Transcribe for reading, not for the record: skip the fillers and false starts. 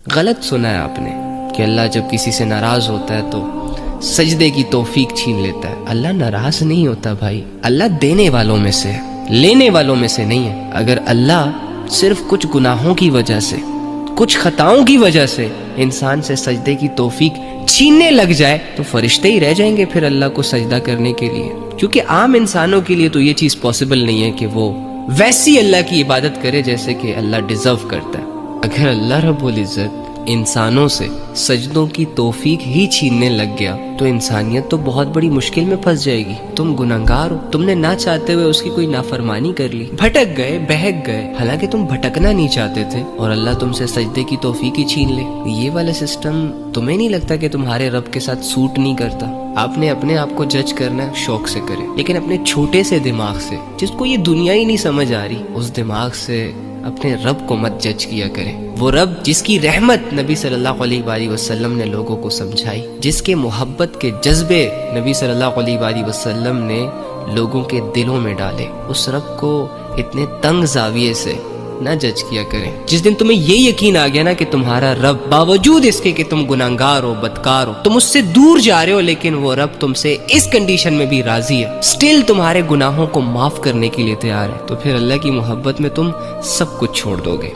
غلط سنا ہے آپ نے کہ اللہ جب کسی سے ناراض ہوتا ہے تو سجدے کی توفیق چھین لیتا ہے۔ اللہ ناراض نہیں ہوتا بھائی، اللہ دینے والوں میں سے ہے، لینے والوں میں سے نہیں ہے۔ اگر اللہ صرف کچھ گناہوں کی وجہ سے، کچھ خطاؤں کی وجہ سے انسان سے سجدے کی توفیق چھیننے لگ جائے تو فرشتے ہی رہ جائیں گے پھر اللہ کو سجدہ کرنے کے لیے، کیونکہ عام انسانوں کے لیے تو یہ چیز پاسبل نہیں ہے کہ وہ ویسی اللہ کی عبادت کرے جیسے کہ اللہ ڈیزرو کرتا ہے۔ اگر اللہ رب العزت انسانوں سے سجدوں کی توفیق ہی چھیننے لگ گیا تو انسانیت تو بہت بڑی مشکل میں پھنس جائے گی۔ تم گنہگار ہو، تم نے نہ چاہتے ہوئے اس کی کوئی نافرمانی کر لی، بھٹک گئے، بہک گئے، حالانکہ تم بھٹکنا نہیں چاہتے تھے، اور اللہ تم سے سجدے کی توفیق ہی چھین لے۔ یہ والا سسٹم تمہیں نہیں لگتا کہ تمہارے رب کے ساتھ سوٹ نہیں کرتا؟ آپ نے اپنے آپ کو جج کرنا شوق سے کرے، لیکن اپنے چھوٹے سے دماغ سے، جس کو یہ دنیا ہی نہیں سمجھ آ رہی، اس دماغ سے اپنے رب کو مت جج کیا کریں۔ وہ رب جس کی رحمت نبی صلی اللہ علیہ وآلہ وسلم نے لوگوں کو سمجھائی، جس کے محبت کے جذبے نبی صلی اللہ علیہ وآلہ وسلم نے لوگوں کے دلوں میں ڈالے، اس رب کو اتنے تنگ زاویے سے نہ جج کیا کریں۔ جس دن تمہیں یہ یقین آ گیا نا کہ تمہارا رب باوجود اس کے کہ تم گناہگار ہو، بدکار ہو، تم اس سے دور جا رہے ہو، لیکن وہ رب تم سے اس کنڈیشن میں بھی راضی ہے، سٹل تمہارے گناہوں کو معاف کرنے کے لیے تیار ہے، تو پھر اللہ کی محبت میں تم سب کچھ چھوڑ دو گے۔